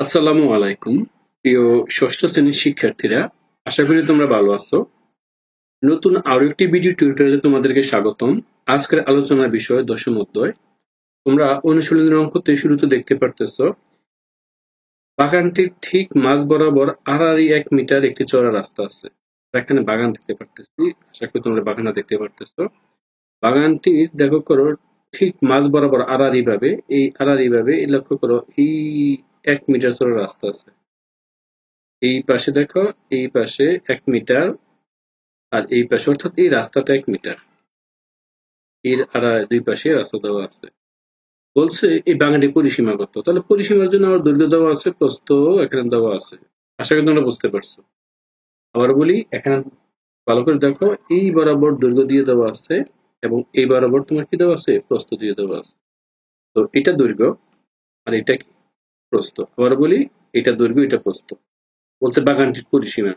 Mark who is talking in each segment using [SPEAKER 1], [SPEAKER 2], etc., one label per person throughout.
[SPEAKER 1] আসসালামু আলাইকুম প্রিয় ষষ্ঠ শ্রেণীর শিক্ষার্থীরা, আশা করি তোমরা ভালো আছো। নতুন আরো একটি ভিডিও টিউটোরিয়ালে তোমাদেরকে স্বাগতম। আজকের আলোচনার বিষয় দশম অধ্যায়। তোমরা অনুশীলনের অঙ্কতে শুরুতে দেখতে পারতেছো বাগানটির ঠিক মাঝ বরাবর আড়াআড়ি 1 মিটার একটি চওড়া রাস্তা আছে। এখানে বাগান দেখতে পারতেছি, আশা করি তোমরা বাগানটা দেখতে পারতেছো। বাগানটির দেখো করো ঠিক মাঝ বরাবর আড়াআড়ি ভাবে লক্ষ্য করো, এই 1 মিটার চওড়া রাস্তা আছে। এই পাশে দেখো, এই পাশে 1 মিটার, আর এই পাশে অর্থাৎ এই রাস্তাটা 1 মিটার, এর আর দুই পাশে রাস্তা দেওয়া আছে। বলছে এই বাগানটির পরিসীমা কত। তাহলে পরিসীমার জন্য আমার দৈর্ঘ্য দেওয়া আছে, প্রস্থ এখানে দেওয়া আছে। আশা করি তোমরা বুঝতে পারছো। আবার বলি, এখানে ভালো করে দেখো, এই বরাবর দৈর্ঘ্য দিয়ে দেওয়া আছে এবং এই বরাবর তোমার কি দেওয়া আছে, প্রস্থ দিয়ে দেওয়া আছে। তো এটা দৈর্ঘ্য আর এটা কি, প্রস্থ। আবার বলি, এটা দৈর্ঘ্য, এটা প্রস্থ। বলছে বাগানটির পরিসীমা,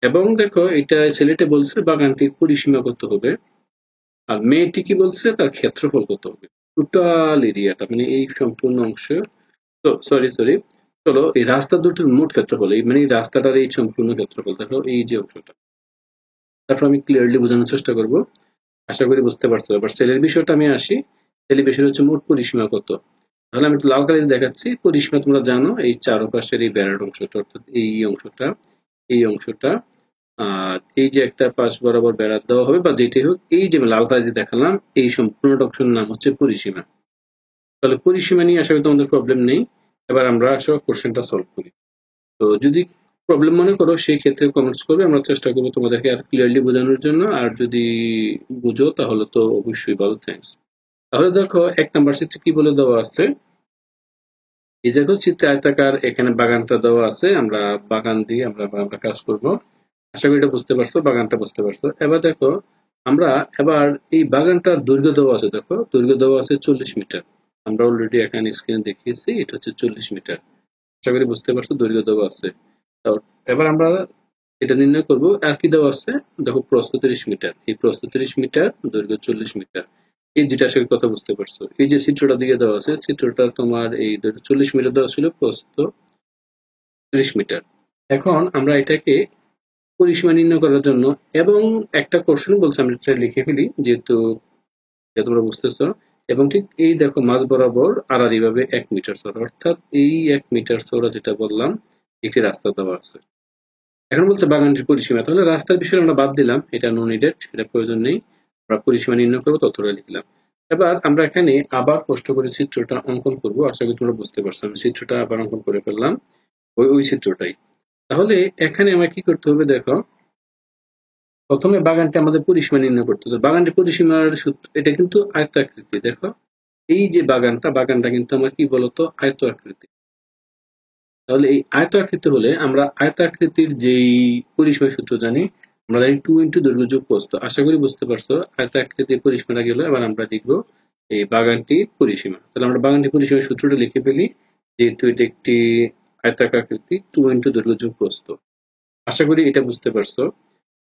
[SPEAKER 1] এবং দেখো এটা ছেলেটা বলছে বাগানটির পরিসীমা কত হবে, আর মেয়েটি কি বলছে তার ক্ষেত্রফল কত হবে। টোটাল এরিয়াটা মানে এই সম্পূর্ণ অংশ, তো সরি, চলো এই রাস্তা দুটোর মোট ক্ষেত্রফল, এই মানে এই রাস্তাটার এই সম্পূর্ণ ক্ষেত্রফল দেখো, এই যে অংশটা। তারপর আমি ক্লিয়ারলি বোঝানোর চেষ্টা করব, আশা করি বুঝতে পারছো। এবার সেলের বিষয়টা আমি আসি। সেলের বিষয়টা হচ্ছে মোট পরিসীমা কত। তাহলে আমি একটু লাল কালি দেখাচ্ছি। পরিসীমা তোমরা জানো, এই চারপাশের এই বেড়ার অংশটা, অর্থাৎ এই অংশটা, এই অংশটা, আর এই যে একটা পাশ বরাবর বেড়া দেওয়া হবে বা যেটাই হোক, এই যে লাল কালি দিয়ে দেখালাম, এই সম্পূর্ণ অংশের নাম হচ্ছে পরিসীমা। তাহলে পরিসীমা নিয়ে আশা করি তোমাদের প্রবলেম নেই। এবার আমরা আসলে কোশ্চেনটা সলভ করি। তো যদি প্রবলেম মনে করো, সেই ক্ষেত্রে কমেন্টস করবে, আমরা চেষ্টা করবো তোমাদেরকে আর ক্লিয়ারলি বোঝানোর জন্য। আর যদি বুঝো তাহলে তো অবশ্যই ভালো, থ্যাঙ্কস। তাহলে দেখো 1 নাম্বার চিত্রে কি বলে দেওয়া আছে। এই দেখো চিত্রে আয়তাকার এখানে বাগানটা দেওয়া আছে। আমরা বাগান দিয়ে আমরা কাজ করব। আশা করি এটা বুঝতে পারছো, বাগানটা বুঝতে পারছো। এবার দেখো, আমরা এবার এই বাগানটার দৈর্ঘ্য দেওয়া আছে। দেখো দৈর্ঘ্য দেওয়া আছে 40 মিটার। আমরা অলরেডি এখানে স্ক্রিনে দেখিয়েছি, এটা হচ্ছে 40 মিটার। আশা করি বুঝতে পারছো, দৈর্ঘ্য দেওয়া আছে। তো এবার আমরা এটা নির্ণয় করব। আর কি দেওয়া আছে দেখো, প্রস্থ 30 মিটার, এই প্রস্থ 30 মিটার, দৈর্ঘ্য 40 মিটার। এই দুইটা আশা করি কথা বুঝতে পারছো। এই যে চিত্রটা দিয়ে দেওয়া আছে, চিত্রটা তোমার এই 40 মিটার দেওয়া ছিল, প্রস্থ 30 মিটার। এখন আমরা এটাকে পরিসীমা নির্ণয় করার জন্য, এবং একটা কোশ্চেন বলছে আমরা এটা লিখে ফেলি, যেহেতু তোমরা বুঝতেছো। এবং ঠিক এই দেখো মাঝ বরাবর আড়াআড়ি ভাবে 1 মিটার চওড়া, অর্থাৎ এই 1 মিটার চওড়া যেটা বললাম, একটি রাস্তা দেওয়া আছে। এখন বলছে বাগানটির পরিসীমা। তাহলে রাস্তার বিষয়ে আমরা বাদ দিলাম, এটা নো নিডেড, এটা প্রয়োজন নেই। আমরা পরিসীমা নির্ণয় করবো, ততটা লিখলাম। এবার আমরা এখানে আবার কষ্ট করে চিত্রটা অঙ্কন করব। আশা করি তোমরা বুঝতে পারছো। আমি চিত্রটা আবার অঙ্কন করে ফেললাম, ওই চিত্রটাই। তাহলে এখানে আমার কি করতে হবে দেখো, প্রথমে বাগানটি আমাদের পরিসীমা নির্ণয় করতে হবে। বাগানটির পরিসীমার সূত্র, এটা কিন্তু আয়তাকৃতি। দেখো এই যে বাগানটা কিন্তু আমার কি বলতো, আয়ত আকৃতি। তাহলে এই আয়ত আকৃতি হলে আমরা আয়তাকৃতির যেই পরিসীমার সূত্র জানি, আমরা জানি 2 ইন্টু দৈর্ঘ্য যোগ প্রস্থ। আশা করি বুঝতে পারছো। আয়তাকৃতির পরিসীমাটা গেল, এবার আমরা লিখবো এই বাগানটির পরিসীমা। তাহলে আমরা বাগানটির পরিসীমার সূত্রটা লিখে ফেলি, যেহেতু এটা একটি আয়তাকৃতি, 2 ইন্টু দৈর্ঘ্য যোগ প্রস্থ। আশা করি এটা বুঝতে পারছো।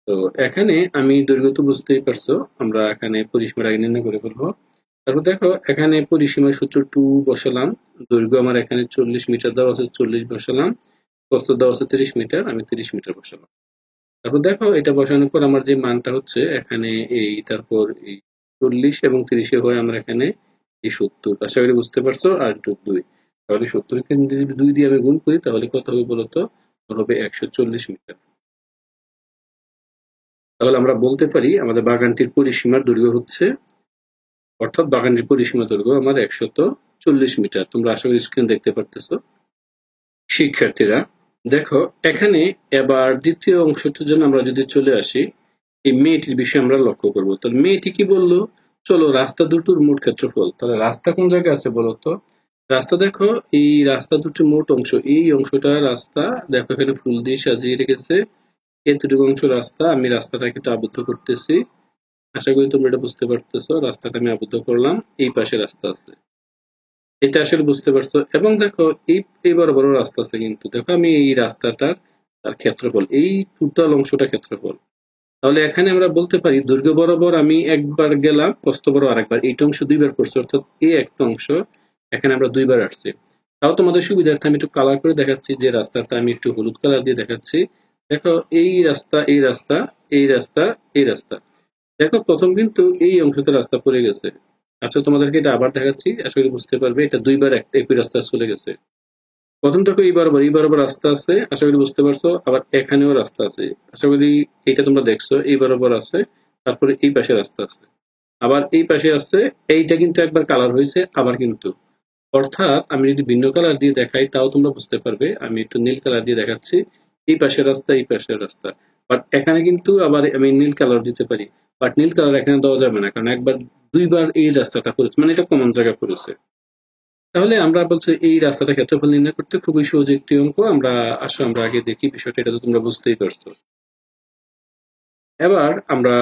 [SPEAKER 1] তো এখানে আমি দৈর্ঘ্য তো বুঝতেই পারছো, আমরা এখানে পরিসীমাটা আগে নির্ণয় করে ফেলবো। তারপর দেখো এখানে পরিসীমার সূত্র 2 বসালাম, দৈর্ঘ্য আমার এখানে 40 মিটার দেওয়া আছে, 40 বসালাম, প্রস্থ দেওয়া আছে 30 মিটার, আমি 30 মিটার বসালাম। তারপর দেখো এটা বসানোর পর আমার যে মানটা হচ্ছে এখানে এই, তারপর এই 40 এবং 30 হয়ে আমরা এখানে এই 70। আশা করি বুঝতে পারছো। আর 2, তাহলে 70 কে যদি 2 দিয়ে আমি গুণ করি তাহলে কত হবে বলতো, হবে 140 মিটার। তাহলে আমরা বলতে পারি আমাদের বাগানটির পরিসীমার দৈর্ঘ্য হচ্ছে, অর্থাৎ বাগানটির পরিসীমা দৈর্ঘ্য আমার 140 মিটার। তোমরা আশা করি স্ক্রিন দেখতে পারতেছো। শিক্ষার্থীরা দেখো এখানে এবার দ্বিতীয় অংশটার জন্য আমরা যদি চলে আসি, এই মেয়েটির বিষয়ে আমরা লক্ষ্য করবো। তাহলে মেয়েটি কি বললো, চলো রাস্তা দুটোর মোট ক্ষেত্রফল। তাহলে রাস্তা কোন জায়গায় আছে বলতো, রাস্তা দেখো এই রাস্তা দুটোর মোট অংশ, এই অংশটা রাস্তা, দেখো এখানে ফুল দিয়ে সাজিয়ে রেখেছে। এতটুকু অংশ রাস্তা, আমি রাস্তাটাকে একটু আবদ্ধ করতেছি। আশা করি তোমরা এটা বুঝতে পারতেছো। রাস্তাটা আমি আবদ্ধ করলাম, এই পাশে রাস্তা আছে, এটা আসলে বুঝতে পারছো। এবং দেখো এই বড় বড় রাস্তা আছে, কিন্তু দেখো আমি এই রাস্তাটার তার ক্ষেত্রফল, এই টোটাল অংশটা ক্ষেত্রফল। তাহলে এখানে আমরা বলতে পারি দৈর্ঘ্য বরাবর আমি একবার গেলাম, প্রস্থ বরাবর আরেকবার, এইটা অংশ দুইবার করছি, অর্থাৎ এই একটা অংশ এখানে আমরা দুইবার আসছি। তাও তোমাদের সুবিধার্থে আমি একটু কালার করে দেখাচ্ছি, যে রাস্তাটা আমি একটু হলুদ কালার দিয়ে দেখাচ্ছি। দেখো এই রাস্তা, এই রাস্তা, এই রাস্তা, এই রাস্তা। দেখো প্রথম কিন্তু এই অংশতে রাস্তা পড়ে গেছে। আচ্ছা তোমাদেরকে এটা আবার দেখাচ্ছি, আশা করি বুঝতে পারবে। এটা দুইবার একই রাস্তা চলে গেছে। প্রথম দেখো এই বরাবর রাস্তা আছে, আশা করি বুঝতে পারছো। আবার এখানেও রাস্তা আছে, আশা করি এটা তোমরা দেখছো। এই বরাবর আছে, তারপরে এই পাশে রাস্তা আছে, আবার এই পাশে আছে। এইটা কিন্তু একবার কালার হয়েছে, আবার কিন্তু, অর্থাৎ আমি যদি ভিন্ন কালার দিয়ে দেখাই তাও তোমরা বুঝতে পারবে। আমি একটু নীল কালার দিয়ে দেখাচ্ছি। এই পাশের রাস্তা, এই পাশের রাস্তা। বাট এখানে কিন্তু আবার আমি নীল কালার দিতে পারি। বাট নীল কালার এখানে দেওয়া যাবে না, কারণ একবার দুইবার এই রাস্তাটা পড়েছে, মানে এটা কমন জায়গা পড়েছে। তাহলে আমরা বলছি এই রাস্তাটা ক্ষেত্রফল নির্ণয় করতে খুবই সহজ একটি অঙ্ক। আমরা আসো আমরা আগে দেখি বিষয়টা, এটা তো তোমরা বুঝতেই পারছো। এবার আমরা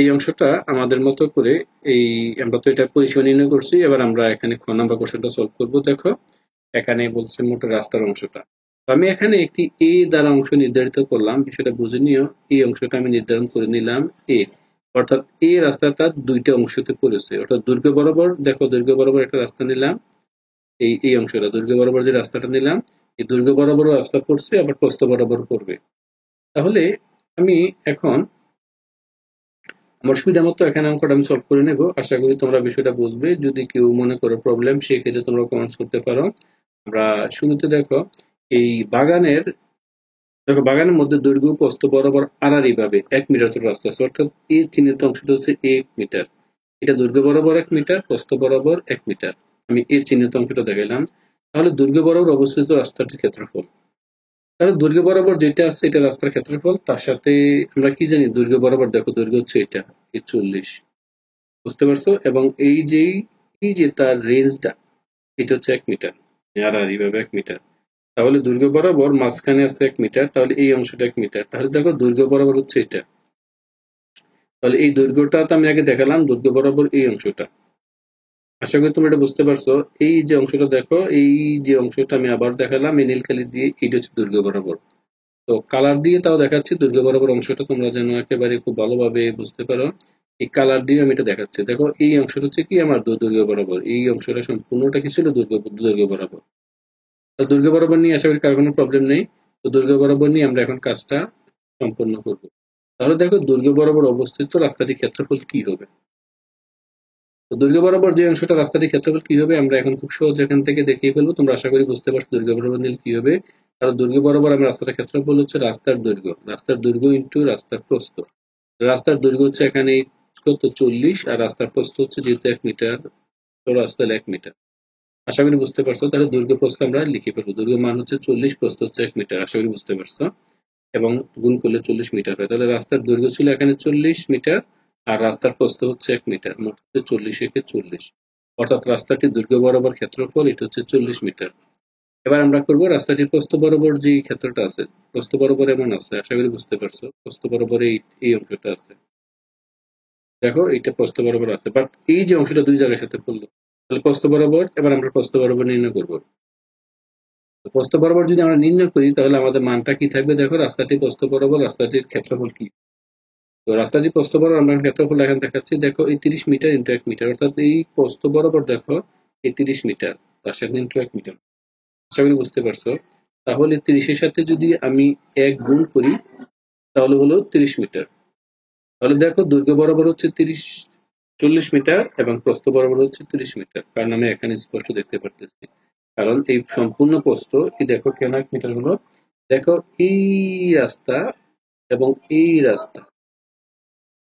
[SPEAKER 1] এই অংশটা আমাদের মতো করে, এই আমরা তো এটা পরিসীমা নির্ণয় করছি, এবার আমরা এখানে খ নাম্বার কোশ্চেনটা সলভ করবো। দেখো এখানে বলছে মোট রাস্তার অংশটা। তো আমি এখানে একটি এ দ্বারা অংশ নির্ধারিত করলাম, বিষয়টা বুঝে নিও। এই অংশটা আমি নির্ধারণ করে নিলাম এ, অর্থাৎ এই রাস্তাটা দুইটা অংশতে পড়েছে। অর্থাৎ দৈর্ঘ্য বরাবর, দেখো দৈর্ঘ্য বরাবর একটা রাস্তা নিলাম। এই অংশটা দৈর্ঘ্য বরাবর যে রাস্তাটা নিলাম, এই দৈর্ঘ্য বরাবর রাস্তা পড়ছে, আবার প্রস্থ বরাবর পড়বে। তাহলে আমি এখন আমার সুবিধা মতো এখানে অঙ্কটা আমি সলভ করে নেব। আশা করি তোমরা বিষয়টা বুঝবে। যদি কেউ মনে করো প্রবলেম, সেক্ষেত্রে তোমরা কমেন্টস করতে পারো। আমরা শুরুতে দেখো এই বাগানের, দেখো বাগানের মধ্যে দৈর্ঘ্য প্রস্থ বরাবর আড়াআড়ি ভাবে 1 মিটার ছোট রাস্তা আছে, অর্থাৎ এই চিহ্নিত অংশটা হচ্ছে 1 মিটার। এটা দৈর্ঘ্য বরাবর 1 মিটার, প্রস্থ বরাবর 1 মিটার। আমি এই চিহ্নিত অংশটা দেখালাম। তাহলে দৈর্ঘ্য বরাবর অবস্থিত রাস্তাটির ক্ষেত্রফল। তাহলে দৈর্ঘ্য বরাবর যেটা আছে এটা রাস্তার ক্ষেত্রফল। তার সাথে আমরা কি জানি, দৈর্ঘ্য বরাবর দেখো দৈর্ঘ্য হচ্ছে এটা, এই 40, বুঝতে পারছো। এবং এই যে তার রেঞ্জটা, এটা হচ্ছে 1 মিটার, আড়াআড়ি ভাবে 1 মিটার। তাহলে দৈর্ঘ্য বরাবর মাঝখানে আছে 1 মিটার, তাহলে এই অংশটা 1 মিটার। তাহলে দেখো দৈর্ঘ্য বরাবর হচ্ছে এটা। তাহলে এই দৈর্ঘ্যটা তো আমি আগে দেখালাম, দৈর্ঘ্য বরাবর এই অংশটা। আশা করি তোমরা এটা বুঝতে পারছো। এই যে অংশটা দেখো, এই যে অংশটা আমি আবার দেখালাম এই নীল কালি দিয়ে, এটা হচ্ছে দৈর্ঘ্য বরাবর। তো কালার দিয়ে তাও দেখাচ্ছি দৈর্ঘ্য বরাবর অংশটা, তোমরা যেন একেবারে খুব ভালোভাবে বুঝতে পারো। এই কালার দিয়ে আমি এটা দেখাচ্ছি। দেখো এই অংশটা হচ্ছে কি আমার দৈর্ঘ্য বরাবর, এই অংশটা সম্পূর্ণটা কি ছিল, দৈর্ঘ্য বরাবর। তো দৈর্ঘ্য বরাবর নিয়ে আশা করি কারো কোনো প্রবলেম নেই। তো দৈর্ঘ্য বরাবর নিয়ে আমরা এখন কাজটা সম্পন্ন করব। তাহলে দেখো দৈর্ঘ্য বরাবর অবস্থিত রাস্তাটির ক্ষেত্রফল কি হবে। তো দৈর্ঘ্য বরাবর যে অংশটা রাস্তাটির ক্ষেত্রফল কি হবে, আমরা এখন খুব সহজ এখান থেকে দেখিয়ে ফেলবো। তোমরা আশা করি বুঝতে পারছো দৈর্ঘ্য বরাবর নিলে কি হবে। কারণ দৈর্ঘ্য বরাবর আমরা রাস্তাটার ক্ষেত্রফল হচ্ছে রাস্তার দৈর্ঘ্য ইন্টু রাস্তার প্রস্থ। রাস্তার দৈর্ঘ্য হচ্ছে এখানে কত, 40, আর রাস্তার প্রস্থ হচ্ছে যেহেতু 1 মিটার, তো রাস্তা 1 মিটার। আশা করি বুঝতে পারছো। তাহলে দৈর্ঘ্য প্রস্থ আমরা লিখে ফেলবো। দৈর্ঘ্য মান হচ্ছে 40, প্রস্থ হচ্ছে 1 মিটার। আশা করি বুঝতে পারছো। এবং গুণ করলে 40 মিটার হয়। তাহলে রাস্তার দৈর্ঘ্য ছিল এখানে 40 মিটার, আর রাস্তার প্রস্থ হচ্ছে 1 মিটার। মোট হচ্ছে 40 একে 40, অর্থাৎ রাস্তাটির দৈর্ঘ্য বরাবর ক্ষেত্রফল এটা হচ্ছে 40 মিটার। এবার আমরা করব রাস্তাটির প্রস্থ বরাবর যে ক্ষেত্রটা আছে, প্রস্থ বরাবর এমন আছে, আশা করি বুঝতে পারছো। প্রস্থ বরাবর এই অংশটা আছে, দেখো এইটা প্রস্থ বরাবর আছে। বাট এই যে অংশটা দুই জায়গার সাথে পড়লো, তাহলে প্রস্থ বরাবর, এবার আমরা প্রস্থ বরাবর নির্ণয় করবো। প্রস্থ বরাবর যদি আমরা নির্ণয় করি তাহলে আমাদের মানটা কি থাকবে, দেখো রাস্তাটি প্রস্থ বরাবর, রাস্তাটির ক্ষেত্রফল কি। তো রাস্তাটি প্রস্থ বরাবর আমরা ক্ষেত্রফল এখন দেখাচ্ছি। দেখো এই 30 মিটার ইন্টু 1 মিটার, অর্থাৎ এই প্রস্থ বরাবর দেখো এই 30 মিটার, তার সাথে ইন্টু 1 মিটার। আশা করি বুঝতে পারছো। তাহলে 30-এর সাথে যদি আমি 1 গুণ করি তাহলে হলো 30 মিটার। তাহলে দেখো দৈর্ঘ্য বরাবর হচ্ছে 40 মিটার এবং প্রস্থ বরাবর হচ্ছে 30 মিটার, কারণ আমি এখানে স্পষ্ট দেখতে পারতেছি। কারণ এই সম্পূর্ণ প্রস্থ, এই দেখো কেন 1 মিটার হলো, দেখো এই রাস্তা এবং এই রাস্তা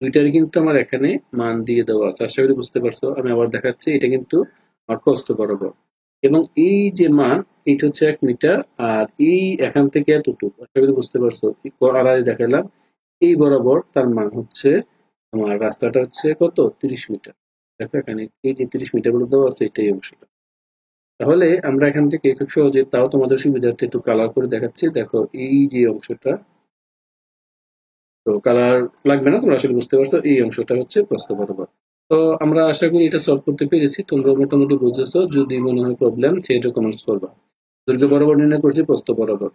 [SPEAKER 1] দুইটারই কিন্তু আমার এখানে মান দিয়ে দেওয়া আছে। আশা করি বুঝতে পারছো। আমি আবার দেখাচ্ছি, এটা কিন্তু আমার প্রস্থ বরাবর, এবং এই যে মান এটা হচ্ছে 1 মিটার, আর এই এখান থেকে এতটুকু, আশা করি বুঝতে পারছো। আড়াই দেখালাম, এই বরাবর তার মান হচ্ছে আমার রাস্তাটা হচ্ছে কত, 30 মিটার। দেখো এখানে এই যে 30 মিটার বলে দেওয়া আছে, এটাই অংশটা। তাহলে আমরা এখান থেকে খুব সহজে, তাও তোমাদের সুবিধার্থে একটু কালার করে দেখাচ্ছি। দেখো এই যে অংশটা, তো কালার লাগবে না, তোমরা আসলে বুঝতে পারছো। এই অংশটা হচ্ছে প্রস্থ বরাবর। তো আমরা আশা করি এটা সলভ করতে পেরেছি, তোমরা মোটামুটি বুঝেছো। যদি মনে হয় প্রবলেম, সেটা কমেন্টস করবা। দৈর্ঘ্য বরাবর নির্ণয় করছি, প্রস্থ বরাবর।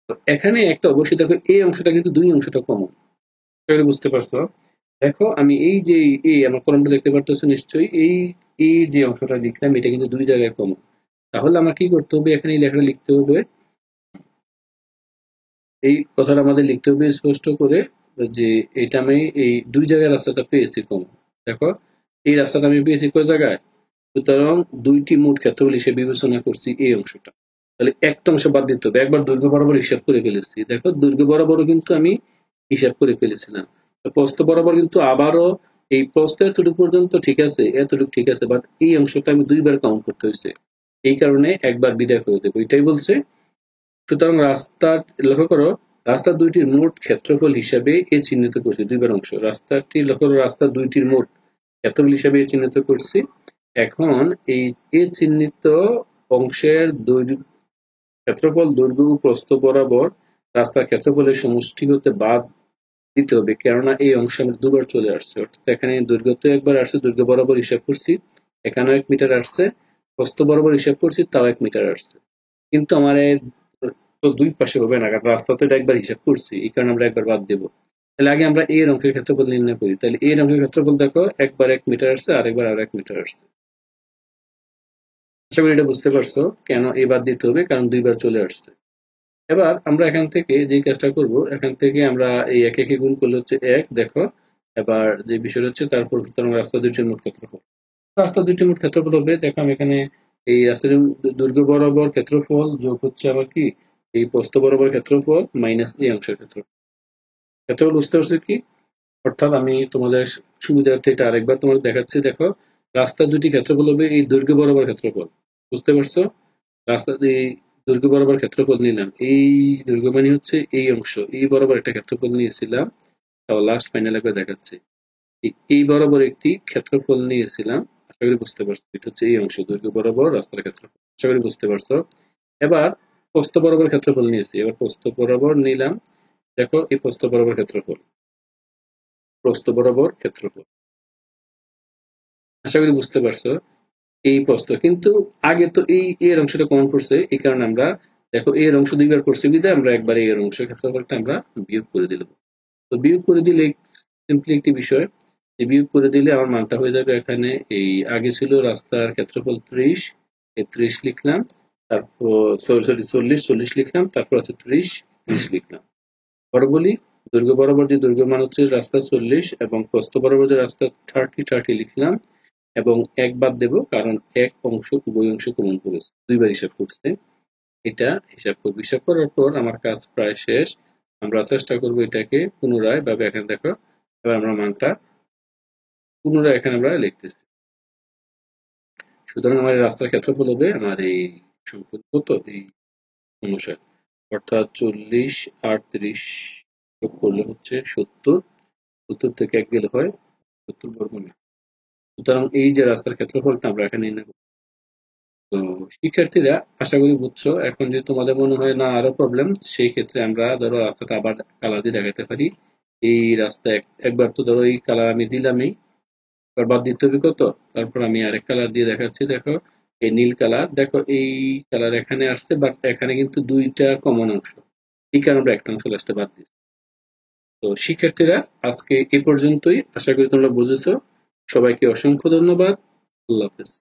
[SPEAKER 1] তো এখানে একটা অবশ্যই দেখো এই অংশটা কিন্তু দুই অংশটা কমন, বুঝতে পারছো। দেখো আমি এই যে এই আমার কলমটা দেখতে পারতেছো নিশ্চয়ই, এই এই যে অংশটা লিখলাম এটা কিন্তু দুই জায়গায় কমন। তাহলে আমার কি করতে হবে, এখানে এই লেখাটা লিখতে হবে, এই কথাটা আমাদের লিখতে হবে স্পষ্ট করে, যে এটা আমি এই দুই জায়গায় রাস্তাটা পেয়েছি কম। দেখো এই রাস্তাটা আমি পেয়েছি কয় জায়গায়, সুতরাং দুইটি মোট ক্ষেত্রফল হিসেবে বিবেচনা করছি এই অংশটা। তাহলে একটা অংশ বাদ দিতে হবে, একবার দৈর্ঘ্য বরাবর হিসাব করে ফেলেছি, দেখো দৈর্ঘ্য বরাবরও কিন্তু আমি হিসাব করে ফেলেছিলাম। প্রস্থ বরাবর কিন্তু আবারও এই প্রস্থ এতটুকু পর্যন্ত ঠিক আছে, এতটুকু ঠিক আছে, বাট এই অংশটা আমি দুইবার কাউন্ট করতে হয়েছে, এই কারণে একবার বিদায় করে দেবো, এটাই বলছে। সুতরাং রাস্তার, লক্ষ্য করো, রাস্তা দুইটির মোট ক্ষেত্রফল হিসাবে এ চিহ্নিত করছি, দুইবার অংশ রাস্তাটি, লক্ষ্য করো, রাস্তা দুইটির মোট ক্ষেত্রফল হিসাবে এ চিহ্নিত করছি। এখন এই এ চিহ্নিত অংশের ক্ষেত্রফল দৈর্ঘ্য ও প্রস্থ বরাবর রাস্তার ক্ষেত্রফলের সমষ্টি হতে বাদ দিতে হবে, কেননা এই অংশ আমার দুবার চলে আসছে। অর্থাৎ এখানে দৈর্ঘ্য তো একবার আসছে, দৈর্ঘ্য বরাবর হিসাব করছি, এখানেও 1 মিটার আসছে, প্রস্থ বরাবর হিসাব করছি, তাও 1 মিটার আসছে। কিন্তু আমার তো দুই পাশে হবে না, কারণ রাস্তা তো এটা একবার হিসাব করছি, এই কারণে আমরা একবার বাদ দেবো। তাহলে আগে আমরা এর অংশের ক্ষেত্রফল নির্ণয় করি। তাহলে এর অংশের ক্ষেত্রফল দেখো, একবার 1 মিটার আসছে, আরেকবার আর 1 মিটার আসছে। আশা করি এটা বুঝতে পারছো কেন এই বাদ দিতে হবে, কারণ দুইবার চলে আসছে। এবার আমরা এখান থেকে যে কাজটা করব, এখান থেকে আমরা এই একে একে গুণ করলে হচ্ছে 1, দেখো। এবার যে বিষয় হচ্ছে, তারপর সুতরাং রাস্তা দুইটির মোট ক্ষেত্রফল, রাস্তা দুইটির মোট ক্ষেত্রফল হবে, দেখো আমি এখানে এই রাস্তার দৈর্ঘ্য বরাবর ক্ষেত্রফল যোগ হচ্ছে আবার কি এই প্রস্থ বরাবর ক্ষেত্রফল মাইনাস এই অংশের ক্ষেত্রফল। ক্ষেত্রফল বুঝতে পারছো কি? অর্থাৎ আমি তোমাদের সুবিধার্থে এটা আরেকবার তোমাদের দেখাচ্ছি, দেখো রাস্তা দুটি ক্ষেত্রফল হবে এই দৈর্ঘ্য বরাবর ক্ষেত্রফল, বুঝতে পারছো? রাস্তা এই দৈর্ঘ্য বরাবর ক্ষেত্রফল নিলাম, এই দৈর্ঘ্য মানে হচ্ছে এই অংশ, এই বরাবর একটা ক্ষেত্রফল নিয়েছিলাম, তাও লাস্ট ফাইনাল একবার দেখাচ্ছি, এই বরাবর একটি ক্ষেত্রফল নিয়েছিলাম। আশা করি বুঝতে পারছো, এটা হচ্ছে এই অংশ দৈর্ঘ্য বরাবর রাস্তার ক্ষেত্রফল, আশা করি বুঝতে পারছো। এবার প্রস্থ বরাবর ক্ষেত্রফল নিয়েছি, এবার প্রস্থ বরাবর নিলাম, দেখো এই প্রস্থ বরাবর ক্ষেত্রফল, প্রস্থ বরাবর ক্ষেত্রফল, আশা করি বুঝতে পারছো। এই প্রস্থ কিন্তু আগে তো এই এর অংশটা কমন পড়ছে, এই কারণে আমরা দেখো এর অংশ দুইবার করছি বিধায় আমরা একবার এর অংশ ক্ষেত্রফলটা আমরা বিয়োগ করে দিলাম। তো বিয়োগ করে দিলে সিম্পলি একটি বিষয়, যে বিয়োগ করে দিলে আমার মানটা হয়ে যাবে, এখানে এই আগে ছিল রাস্তার ক্ষেত্রফল 30, এই 30 লিখলাম, তারপর সরি 40 লিখলাম, তারপর আছে 30 লিখলাম। পরে বলি দৈর্ঘ্য বরাবর যে দৈর্ঘ্য মান হচ্ছে রাস্তা 40 এবং প্রস্থ বরাবর যে রাস্তা 30 লিখলাম, এবং এক বাদ দেব কারণ এক অংশ উভয় অংশ কমন করেছে, দুইবার হিসাব করছে, এটা হিসাব করবো। হিসাব করার পর আমার কাজ প্রায় শেষ, আমরা চেষ্টা করবো এটাকে পুনরায় ভাবে, এখানে দেখো এবার আমরা মানটা পুনরায় এখানে আমরা লিখতেছি। সুতরাং আমার এই রাস্তার ক্ষেত্রফল হবে আমার এই সম্পূর্ণ কত, এই অনুসারে, অর্থাৎ 40 আর 30 যোগ করলে হচ্ছে 70, 70 থেকে 1 গেলে হয় 70 বর্গমিটার। সুতরাং এই যে রাস্তার ক্ষেত্রফলটা আমরা এখানে নির্ণয় করব। তো শিক্ষার্থীরা আশা করি বুঝছো। এখন যদি তোমাদের মনে হয় না আরো প্রবলেম, সেই ক্ষেত্রে আমরা ধরো রাস্তাটা আবার কালার দিয়ে দেখাতে পারি। এই রাস্তা একবার তো ধরো এই কালার আমি দিলামই, এবার বাদ দিতে হবে কত, তারপর আমি আরেক কালার দিয়ে দেখাচ্ছি, দেখো এই নীল কালার, দেখো এই কালার এখানে আসছে, বাট এখানে কিন্তু দুইটা কমন অংশ, এই কারণে আমরা একটা অংশ লাস্টে বাদ দিচ্ছি। তো শিক্ষার্থীরা আজকে এ পর্যন্তই, আশা করি তোমরা বুঝেছো। সবাইকে অসংখ্য ধন্যবাদ, আল্লাহ হাফেজ।